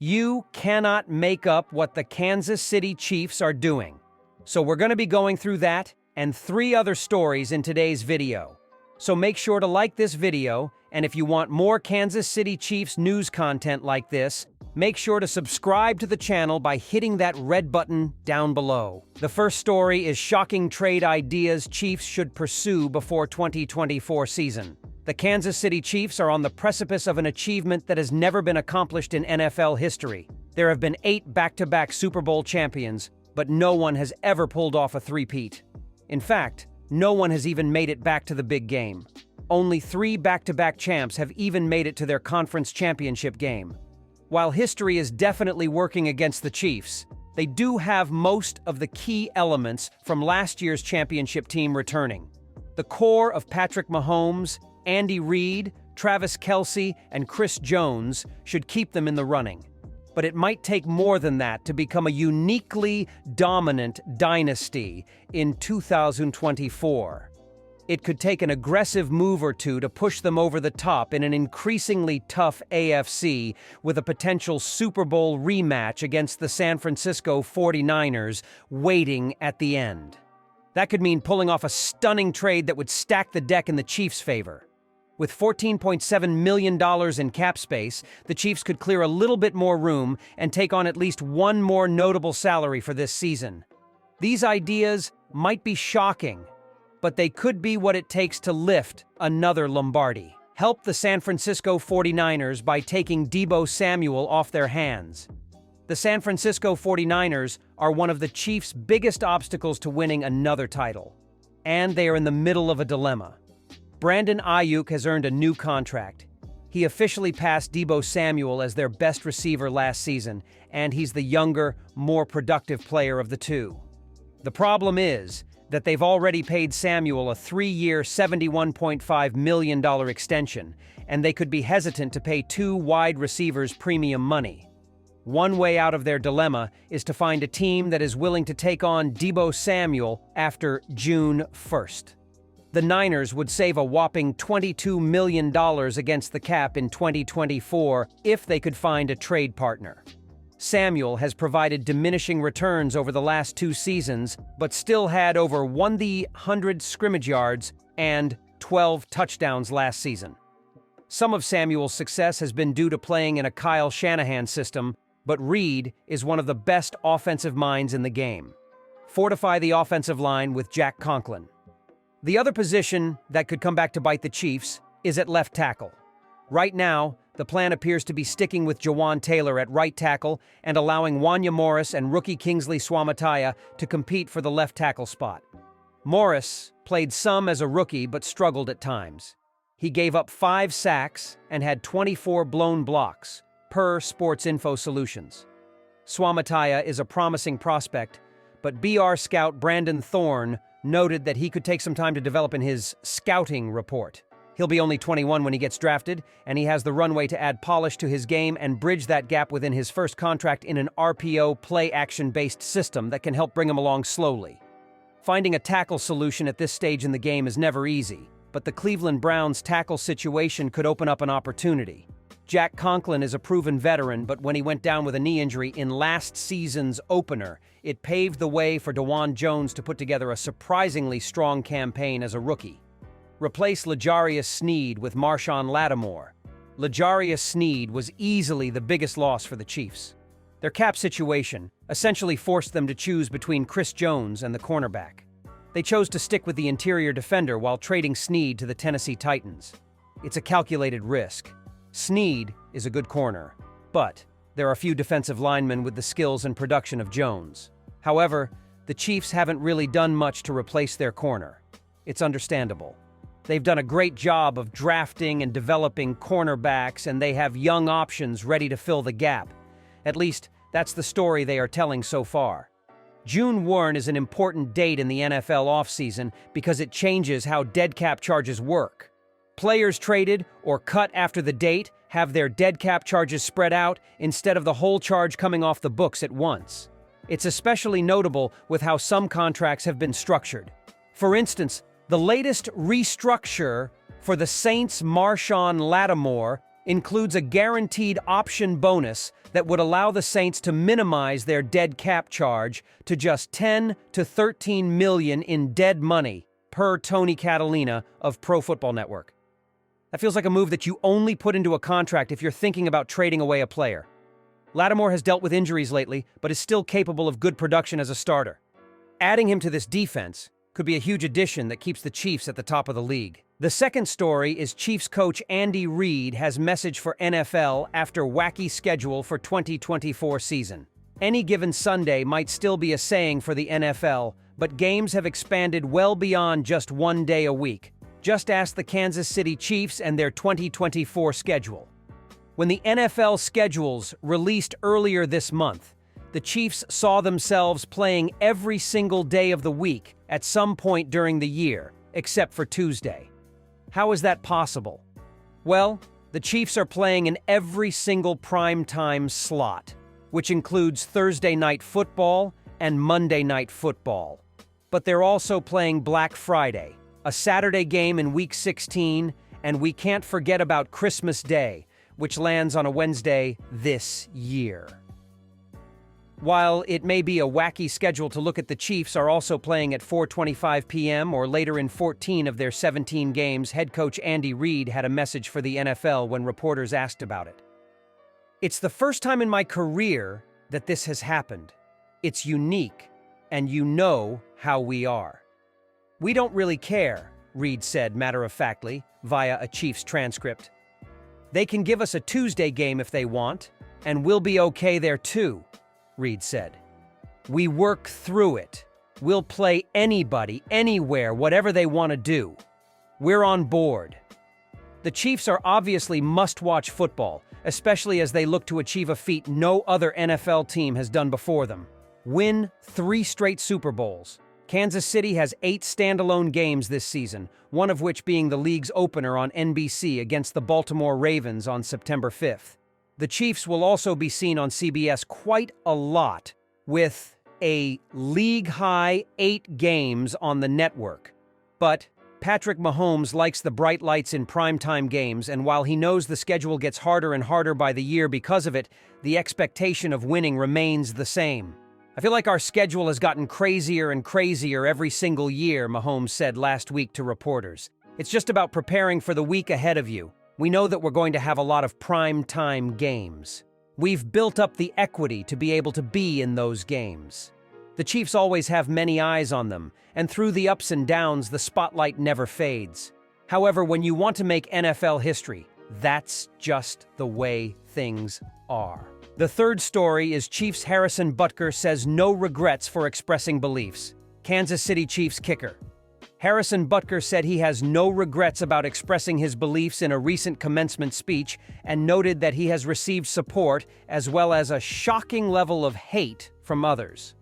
You cannot make up what the Kansas City Chiefs are doing. So we're going to be going through that and 3 other stories in today's video. So make sure to like this video, and if you want more Kansas City Chiefs news content like this, make sure to subscribe to the channel by hitting that red button down below. The first story is shocking trade ideas Chiefs should pursue before 2024 season. The Kansas City Chiefs are on the precipice of an achievement that has never been accomplished in NFL history. There have been 8 back-to-back Super Bowl champions, but no one has ever pulled off a three-peat. In fact, no one has even made it back to the big game. Only 3 back-to-back champs have even made it to their conference championship game. While history is definitely working against the Chiefs, they do have most of the key elements from last year's championship team returning. The core of Patrick Mahomes, Andy Reid, Travis Kelce, and Chris Jones should keep them in the running. But it might take more than that to become a uniquely dominant dynasty in 2024. It could take an aggressive move or two to push them over the top in an increasingly tough AFC with a potential Super Bowl rematch against the San Francisco 49ers waiting at the end. That could mean pulling off a stunning trade that would stack the deck in the Chiefs' favor. With $14.7 million in cap space, the Chiefs could clear a little bit more room and take on at least one more notable salary for this season. These ideas might be shocking, but they could be what it takes to lift another Lombardi. Help the San Francisco 49ers by taking Deebo Samuel off their hands. The San Francisco 49ers are one of the Chiefs' biggest obstacles to winning another title, and they are in the middle of a dilemma. Brandon Ayuk has earned a new contract. He officially passed Deebo Samuel as their best receiver last season, and he's the younger, more productive player of the two. The problem is that they've already paid Samuel a 3-year, $71.5 million extension, and they could be hesitant to pay 2 wide receivers premium money. One way out of their dilemma is to find a team that is willing to take on Deebo Samuel after June 1st. The Niners would save a whopping $22 million against the cap in 2024 if they could find a trade partner. Samuel has provided diminishing returns over the last 2 seasons, but still had over 100 scrimmage yards and 12 touchdowns last season. Some of Samuel's success has been due to playing in a Kyle Shanahan system, but Reid is one of the best offensive minds in the game. Fortify the offensive line with Jack Conklin. The other position that could come back to bite the Chiefs is at left tackle. Right now, the plan appears to be sticking with Jawan Taylor at right tackle and allowing Wanya Morris and rookie Kingsley Suamataia to compete for the left tackle spot. Morris played some as a rookie but struggled at times. He gave up 5 sacks and had 24 blown blocks, per Sports Info Solutions. Suamataia is a promising prospect, but BR scout Brandon Thorne noted that he could take some time to develop in his scouting report. He'll be only 21 when he gets drafted, and he has the runway to add polish to his game and bridge that gap within his first contract in an RPO play-action-based system that can help bring him along slowly. Finding a tackle solution at this stage in the game is never easy, but the Cleveland Browns' tackle situation could open up an opportunity. Jack Conklin is a proven veteran, but when he went down with a knee injury in last season's opener, it paved the way for DeJuan Jones to put together a surprisingly strong campaign as a rookie. Replace L'Jarius Sneed with Marshawn Lattimore. L'Jarius Sneed was easily the biggest loss for the Chiefs. Their cap situation essentially forced them to choose between Chris Jones and the cornerback. They chose to stick with the interior defender while trading Sneed to the Tennessee Titans. It's a calculated risk. Sneed is a good corner, but there are few defensive linemen with the skills and production of Jones. However, the Chiefs haven't really done much to replace their corner. It's understandable. They've done a great job of drafting and developing cornerbacks, and they have young options ready to fill the gap. At least, that's the story they are telling so far. June 1 is an important date in the NFL offseason because it changes how dead cap charges work. Players traded or cut after the date have their dead cap charges spread out instead of the whole charge coming off the books at once. It's especially notable with how some contracts have been structured. For instance, the latest restructure for the Saints' Marshawn Lattimore includes a guaranteed option bonus that would allow the Saints to minimize their dead cap charge to just 10 to 13 million in dead money, per Tony Catalina of Pro Football Network. That feels like a move that you only put into a contract if you're thinking about trading away a player. Lattimore has dealt with injuries lately, but is still capable of good production as a starter. Adding him to this defense could be a huge addition that keeps the Chiefs at the top of the league. The second story is Chiefs coach Andy Reid has message for NFL after wacky schedule for 2024 season. Any given Sunday might still be a saying for the NFL, but games have expanded well beyond just one day a week. Just ask the Kansas City Chiefs and their 2024 schedule. When the NFL schedules released earlier this month, the Chiefs saw themselves playing every single day of the week at some point during the year, except for Tuesday. How is that possible? Well, the Chiefs are playing in every single primetime slot, which includes Thursday Night Football and Monday Night Football. But they're also playing Black Friday, a Saturday game in Week 16, and we can't forget about Christmas Day, which lands on a Wednesday this year. While it may be a wacky schedule to look at, the Chiefs are also playing at 4:25 p.m. or later in 14 of their 17 games. Head coach Andy Reid had a message for the NFL when reporters asked about it. "It's the first time in my career that this has happened. It's unique, and you know how we are. We don't really care," Reid said matter-of-factly via a Chiefs transcript. "They can give us a Tuesday game if they want, and we'll be okay there too," Reid said. "We work through it. We'll play anybody, anywhere, whatever they want to do. We're on board." The Chiefs are obviously must-watch football, especially as they look to achieve a feat no other NFL team has done before them: win 3 straight Super Bowls. Kansas City has 8 standalone games this season, one of which being the league's opener on NBC against the Baltimore Ravens on September 5th. The Chiefs will also be seen on CBS quite a lot, with a league-high 8 games on the network. But Patrick Mahomes likes the bright lights in primetime games, and while he knows the schedule gets harder and harder by the year because of it, the expectation of winning remains the same. "I feel like our schedule has gotten crazier and crazier every single year," Mahomes said last week to reporters. "It's just about preparing for the week ahead of you. We know that we're going to have a lot of prime-time games. We've built up the equity to be able to be in those games." The Chiefs always have many eyes on them, and through the ups and downs, the spotlight never fades. However, when you want to make NFL history, that's just the way things are. The third story is Chiefs Harrison Butker says no regrets for expressing beliefs. Kansas City Chiefs kicker Harrison Butker said he has no regrets about expressing his beliefs in a recent commencement speech and noted that he has received support as well as a shocking level of hate from others.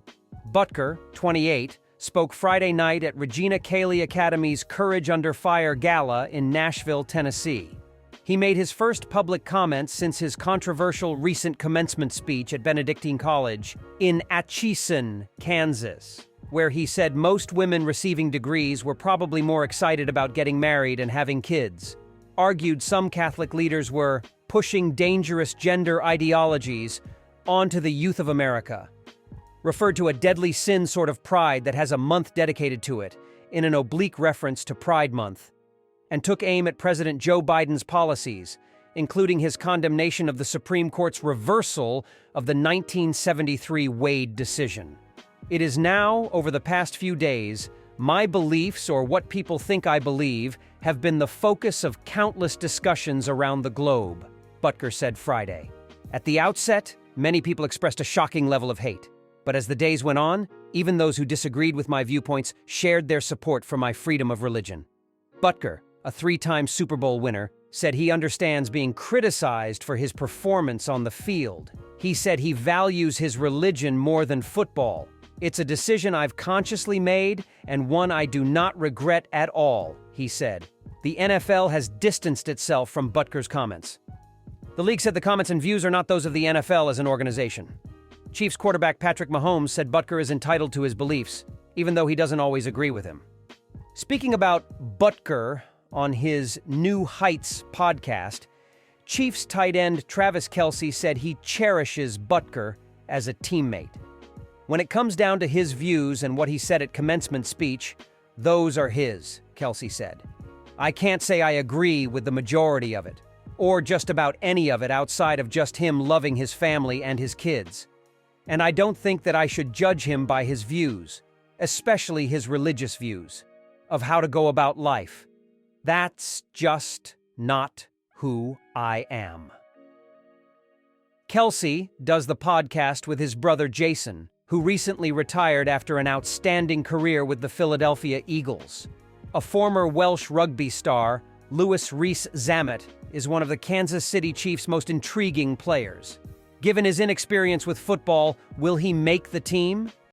Butker, 28, spoke Friday night at Regina Cayley Academy's Courage Under Fire Gala in Nashville, Tennessee. He made his first public comments since his controversial recent commencement speech at Benedictine College in Atchison, Kansas, where he said most women receiving degrees were probably more excited about getting married and having kids. Argued some Catholic leaders were pushing dangerous gender ideologies onto the youth of America. Referred to a deadly sin sort of pride that has a month dedicated to it, in an oblique reference to Pride Month, and took aim at President Joe Biden's policies, including his condemnation of the Supreme Court's reversal of the 1973 Wade decision. "It is now, over the past few days, my beliefs, or what people think I believe, have been the focus of countless discussions around the globe," Butker said Friday. "At the outset, many people expressed a shocking level of hate. But as the days went on, even those who disagreed with my viewpoints shared their support for my freedom of religion." Butker, a 3-time Super Bowl winner, said he understands being criticized for his performance on the field. He said he values his religion more than football. "It's a decision I've consciously made and one I do not regret at all," he said. The NFL has distanced itself from Butker's comments. The league said the comments and views are not those of the NFL as an organization. Chiefs quarterback Patrick Mahomes said Butker is entitled to his beliefs, even though he doesn't always agree with him. Speaking about Butker on his New Heights podcast, Chiefs tight end Travis Kelce said he cherishes Butker as a teammate. When it comes down to his views and what he said at commencement speech, those are his, Kelce said. I can't say I agree with the majority of it, or just about any of it outside of just him loving his family and his kids. And I don't think that I should judge him by his views, especially his religious views, of how to go about life. That's just not who I am. Kelce does the podcast with his brother Jason, who recently retired after an outstanding career with the Philadelphia Eagles. A former Welsh rugby star, Lewis Rees-Zammit, is one of the Kansas City Chiefs' most intriguing players. Given his inexperience with football, will he make the team?